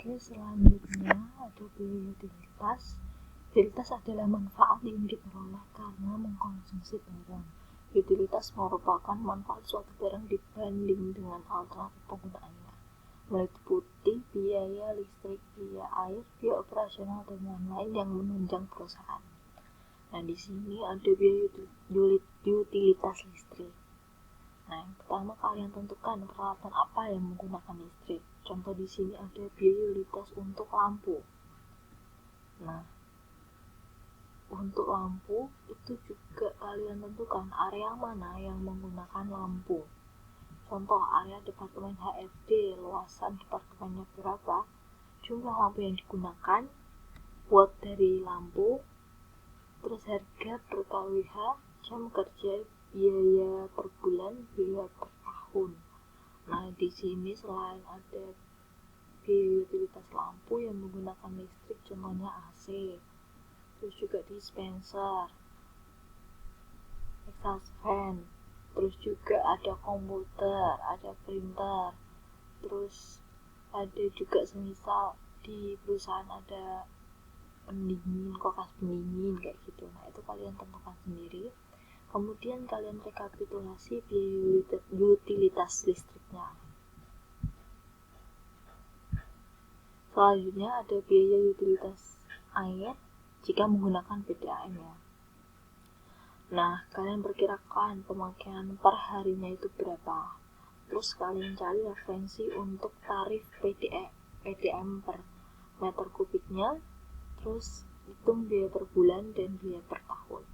Oke, selanjutnya ada biaya utilitas. Utilitas adalah manfaat yang diperoleh karena mengkonsumsi barang. Utilitas merupakan manfaat suatu barang dibanding dengan alternatif penggunaannya, meliputi biaya listrik, biaya air, biaya operasional, dan lain-lain yang menunjang perusahaan. Nah, di sini ada biaya utilitas listrik. Nah, yang pertama kalian tentukan peralatan apa yang menggunakan listrik. Contoh di sini ada biaya utilitas untuk lampu. Nah, untuk lampu itu juga kalian tentukan area mana yang menggunakan lampu. Contoh area departemen HRD, luasan departemennya berapa, jumlah lampu yang digunakan, watt dari lampu, terus harga per kWh, jam kerja, biaya per bulan, biaya per tahun. Nah, di sini selain ada biaya utilitas lampu yang menggunakan listrik, contohnya AC, terus juga dispenser, exhaust fan, terus juga ada komputer, ada printer, terus ada juga semisal di perusahaan ada pendingin, kulkas pendingin kayak gitu. Nah, itu kalian tentukan sendiri. Kemudian kalian rekapitulasi biaya utilitas listriknya. Selanjutnya ada biaya utilitas air jika menggunakan PDAM ya. Nah, kalian perkirakan pemakaian per harinya itu berapa. Terus kalian cari referensi untuk tarif PDAM per meter kubiknya. Terus hitung biaya per bulan dan biaya per tahun.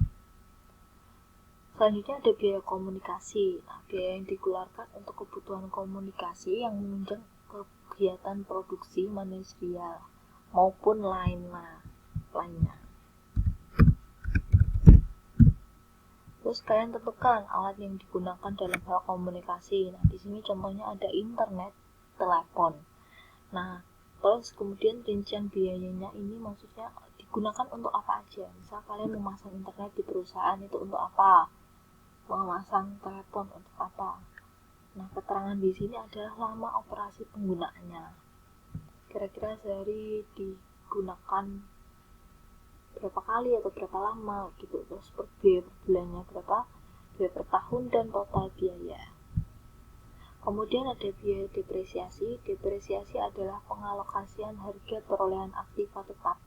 Selanjutnya ada biaya komunikasi. Nah, biaya yang dikeluarkan untuk kebutuhan komunikasi yang menunjang kegiatan produksi manajerial maupun lainnya. Terus kalian tentukan alat yang digunakan dalam hal komunikasi. Nah, di sini contohnya ada internet, telepon. Nah, terus kemudian rincian biayanya ini maksudnya digunakan untuk apa aja. Misal kalian memasang internet di perusahaan itu untuk apa? Memasang telepon untuk apa? Nah, keterangan di sini adalah lama operasi penggunaannya. Kira-kira sehari digunakan berapa kali atau berapa lama gitu. Terus biaya per bulannya berapa, biaya per tahun, dan total biaya. Kemudian ada biaya depresiasi. Depresiasi adalah pengalokasian harga perolehan aktiva tetap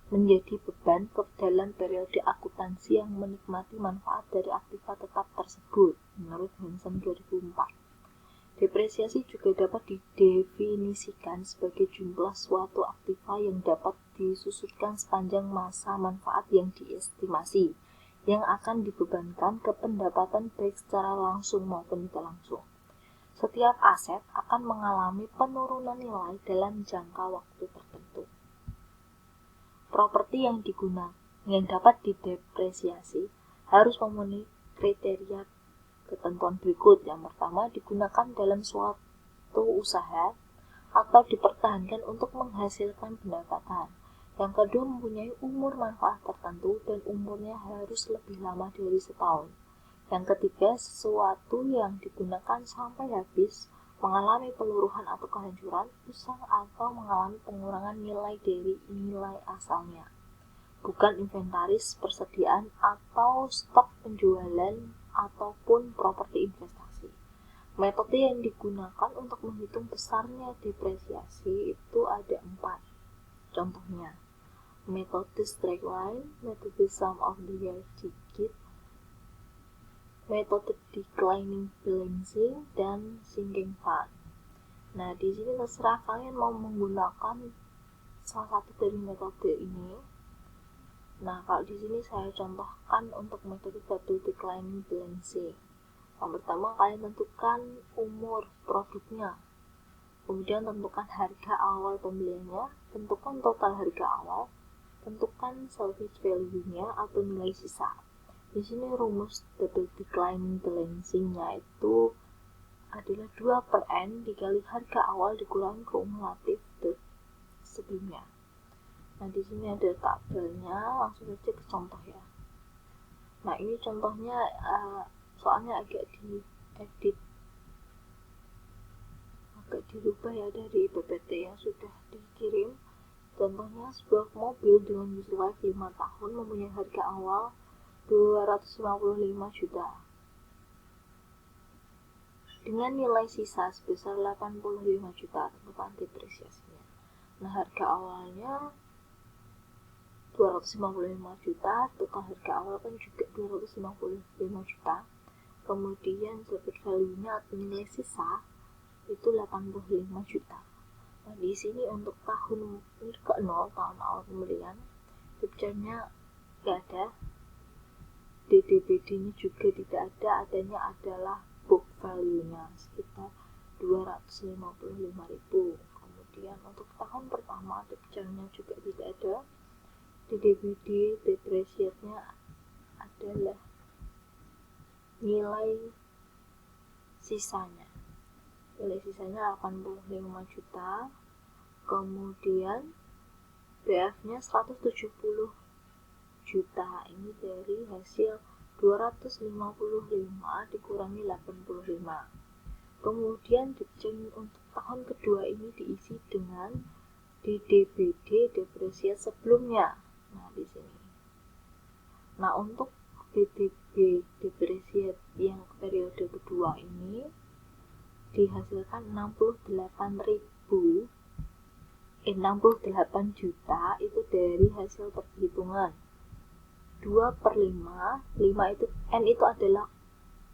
menjadi beban ke dalam periode akuntansi yang menikmati manfaat dari aktiva tetap tersebut menurut Hansen 2004. Depresiasi juga dapat didefinisikan sebagai jumlah suatu aktiva yang dapat disusutkan sepanjang masa manfaat yang diestimasi, yang akan dibebankan ke pendapatan baik secara langsung maupun tidak langsung. Setiap aset akan mengalami penurunan nilai dalam jangka waktu tertentu. Properti yang dapat didepresiasi harus memenuhi kriteria ketentuan berikut. Yang pertama, digunakan dalam suatu usaha atau dipertahankan untuk menghasilkan pendapatan. Yang kedua, mempunyai umur manfaat tertentu dan umurnya harus lebih lama dari setahun. Yang ketiga, sesuatu yang digunakan sampai habis, mengalami peluruhan atau kehancuran, usang atau mengalami pengurangan nilai dari nilai asalnya. Bukan inventaris, persediaan, atau stok penjualan ataupun properti investasi. Metode yang digunakan untuk menghitung besarnya depresiasi itu ada 4. Contohnya, metode straight line, metode sum of the year digit, metode declining balancing, dan sinking fund. Nah, di sini terserah kalian mau menggunakan salah satu dari metode ini. Nah, kalau di sini saya contohkan untuk metode declining balancing. Yang pertama, kalian tentukan umur produknya. Kemudian tentukan harga awal pembeliannya, tentukan total harga awal, tentukan salvage value-nya atau nilai sisa. Di sini rumus double declining balancing-nya itu adalah 2/n dikali harga awal dikurangi kumulatif sebelumnya. Nah, di sini ada tabelnya, langsung saja ke contoh ya. Nah, ini contohnya soalnya agak dirubah ya dari PPT yang sudah contohnya sebuah mobil dengan useful life 5 tahun mempunyai harga awal 255 juta dengan nilai sisa sebesar 85 juta tanpa depresiasinya. Nah, harga awalnya 255 juta, total harga awal kan juga 255 juta. Kemudian debit value-nya atau nilai sisa itu 85 juta. Nah, di sini untuk tahun ke-0, tahun awal pembelian, picture-nya tidak ada, DDBD-nya juga tidak ada, adanya adalah book value-nya sekitar 255.000. Kemudian untuk tahun pertama picture-nya juga tidak ada, DDBD depreciate-nya adalah nilai sisanya 85 juta. Kemudian BF-nya 170 juta, ini dari hasil 255 dikurangi 85. Kemudian untuk tahun kedua ini diisi dengan DDBD depresiasi sebelumnya. Nah, di sini. Nah, untuk DDB depresiasi yang periode kedua ini dihasilkan 68 juta itu dari hasil perhitungan 2/5. 5 itu N itu adalah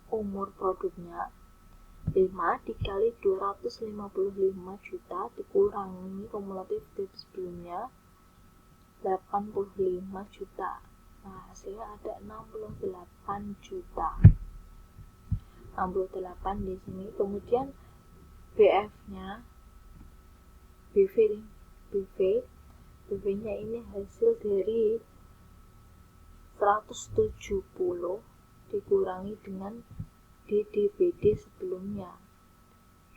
umur produknya, 5 dikali 255 juta dikurangi kumulatif dari sebelumnya 85 juta. Nah, hasilnya ada 68 juta. 68 di sini. Kemudian BF-nya BV-nya ini hasil dari 170 dikurangi dengan DDBD sebelumnya.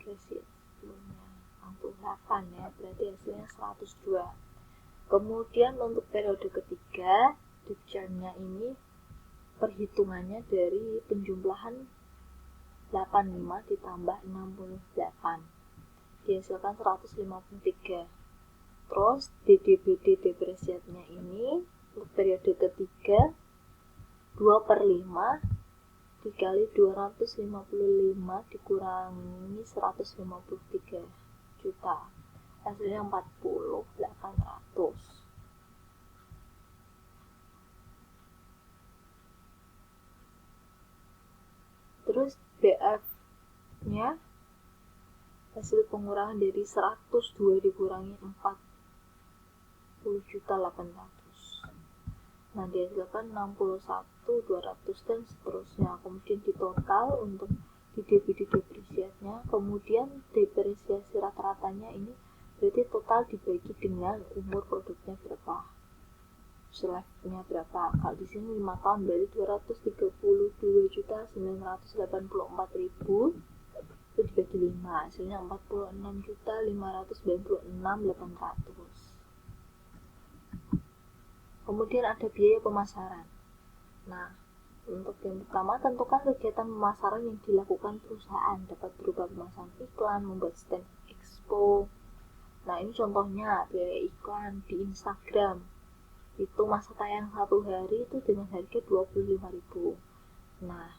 Sebelumnya 68 ya, berarti hasilnya 102. Kemudian untuk periode ketiga, picture-nya ini perhitungannya dari penjumlahan 85 ditambah 68 dihasilkan 153. Terus DDBD depresiasinya ini untuk periode ketiga 2/5 dikali 255 dikurangi 153 juta, hasilnya 40.800. Terus BF-nya hasil pengurangan dari 102 dikurangi 40.800. Nah, dihasilkan 61.200 dan seterusnya. Kemudian di total untuk DDBD depresiasinya, kemudian depresiasi rata-ratanya ini berarti total dibagi dengan umur produknya berapa, life-nya berapa. Kalau di sini 5 tahun berarti 232.984.000 itu dibagi 5, hasilnya 46.596.800. Kemudian ada biaya pemasaran. Nah, untuk yang pertama tentukan kegiatan pemasaran yang dilakukan perusahaan dapat berupa pemasaran iklan, membuat stand expo. Nah, ini contohnya biaya iklan di Instagram. Itu masa tayang 1 hari itu dengan harga 25.000. Nah,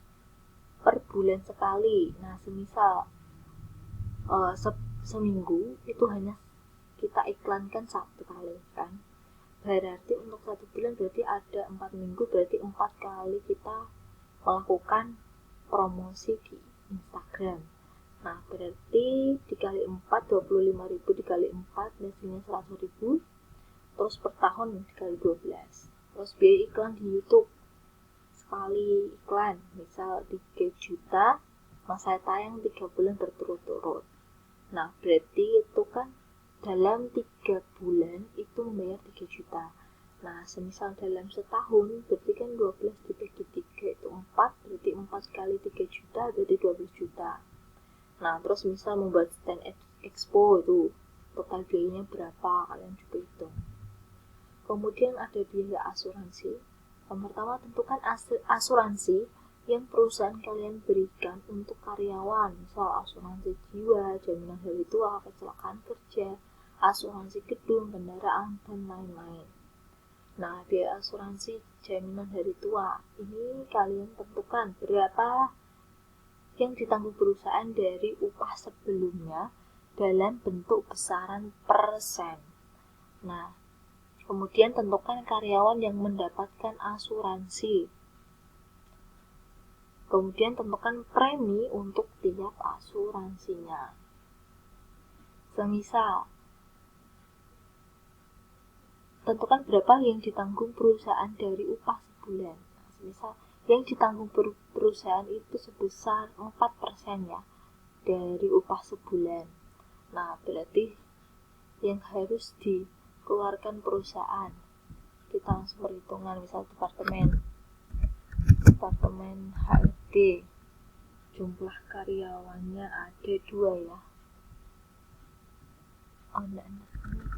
per bulan sekali. Nah, semisal seminggu itu hanya kita iklankan 1 kali kan. Berarti untuk 1 bulan berarti ada 4 minggu, berarti 4 kali kita melakukan promosi di Instagram. Nah, berarti dikali 4, 25.000 dikali 4 hasilnya 100.000. Terus per tahun dikali 12. Terus biaya iklan di YouTube, sekali iklan misal 3 juta, masa tayang 3 bulan berturut-turut. Nah, berarti itu kan dalam 3 bulan itu membayar 3 juta. Nah, semisal dalam setahun berarti kan 12 dibagi 3 itu 4, berarti 4 kali 3 juta berarti 12 juta. Nah, terus misal membuat stand expo itu total biayanya berapa, kalian juga hitung. Kemudian ada biaya asuransi. Yang pertama, tentukan asuransi yang perusahaan kalian berikan untuk karyawan, misal asuransi jiwa, jaminan hari tua, kecelakaan kerja, asuransi gedung, kendaraan, dan lain-lain. Nah, biaya asuransi jaminan hari tua ini kalian tentukan berapa yang ditanggung perusahaan dari upah sebelumnya dalam bentuk besaran persen. Nah, kemudian tentukan karyawan yang mendapatkan asuransi. Kemudian tentukan premi untuk tiap asuransinya. Semisal, tentukan berapa yang ditanggung perusahaan dari upah sebulan. Nah, semisal yang ditanggung perusahaan itu sebesar 4% ya dari upah sebulan. Nah, berarti yang harus dikeluarkan perusahaan, kita langsung perhitungan. Misal departemen HRD, jumlah karyawannya ada 2 ya.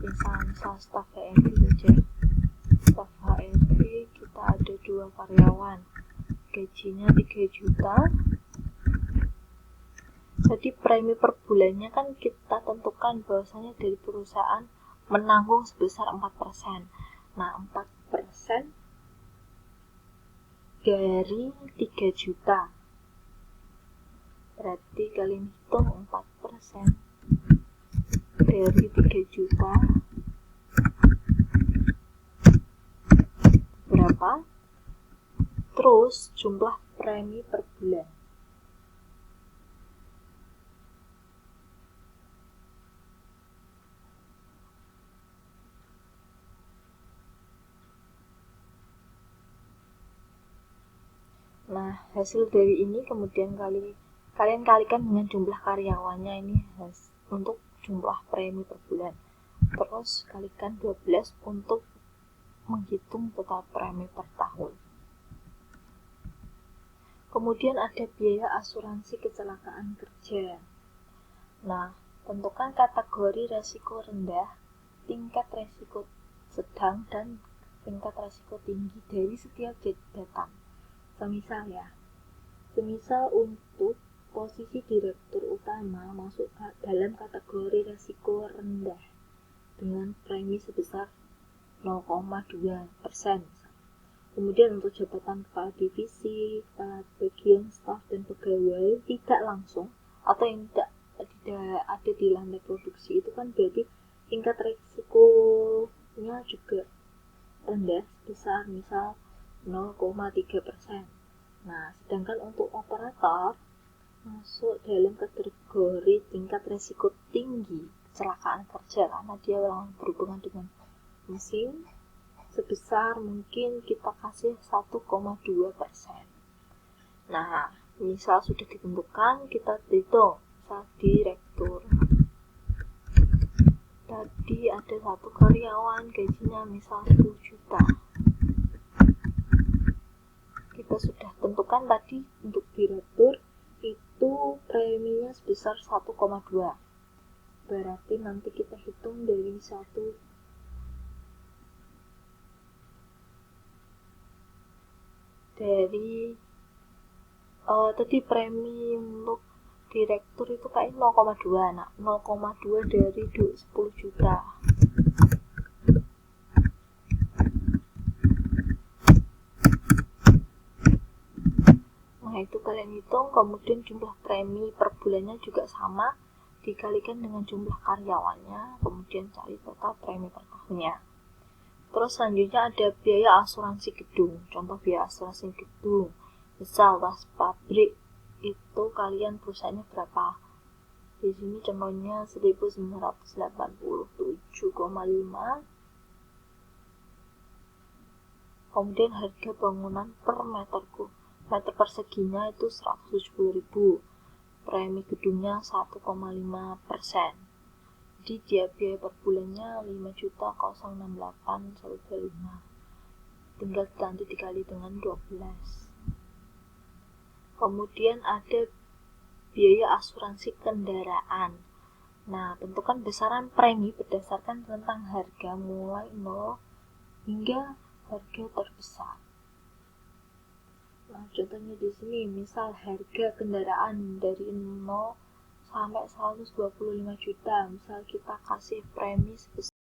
Misal staf HRD saja. Staf HRD kita ada 2 karyawan, gajinya 3 juta. Jadi premi per bulannya kan kita tentukan bahwasanya dari perusahaan menanggung sebesar 4%. Nah, 4% dari 3 juta. Berarti kalian hitung 4% dari 3 juta berapa? Terus jumlah premi per bulan. Nah, hasil dari ini kemudian kalian kalikan dengan jumlah karyawannya ini untuk jumlah premi per bulan. Terus kalikan 12 untuk menghitung total premi per tahun. Kemudian ada biaya asuransi kecelakaan kerja. Nah, tentukan kategori resiko rendah, tingkat resiko sedang, dan tingkat resiko tinggi dari setiap jabatan. Semisal untuk posisi direktur utama masuk dalam kategori resiko rendah dengan premi sebesar 0,2%. Kemudian untuk jabatan kepala divisi, kepala bagian staf dan pegawai tidak langsung atau yang tidak ada di lantai produksi, itu kan berarti tingkat resikonya juga rendah sebesar misal 0,3%. Nah, sedangkan untuk operator masuk dalam kategori tingkat resiko tinggi kecelakaan kerja karena dia berhubungan dengan mesin, sebesar mungkin kita kasih 1,2%. Nah, misal sudah ditentukan, kita hitung misal direktur. Tadi ada 1 karyawan, gajinya misal 10 juta. Kita sudah tentukan tadi untuk direktur itu preminya sebesar 1,2. Berarti nanti kita hitung dari tadi premi untuk direktur itu kayak 0,2. Nah, 0,2 dari 10 juta. Nah, itu kalian hitung, kemudian jumlah premi per bulannya juga sama, dikalikan dengan jumlah karyawannya, kemudian cari total premi per tahunnya. Terus selanjutnya ada biaya asuransi gedung. Contoh biaya asuransi gedung, misal tas pabrik itu kalian perusahaannya berapa? Di sini contohnya 1987,5. Kemudian harga bangunan per meter perseginya itu 170.000. Premi gedungnya 1,5%. Jadi dia biaya per bulannya 5.068.125. Tinggal nanti dikali dengan 12. Kemudian ada biaya asuransi kendaraan. Nah, tentukan besaran premi berdasarkan rentang harga mulai 0 hingga harga terbesar. Nah, contohnya di sini misal harga kendaraan dari 0 sampai 125 juta. Misal kita kasih premi sebesar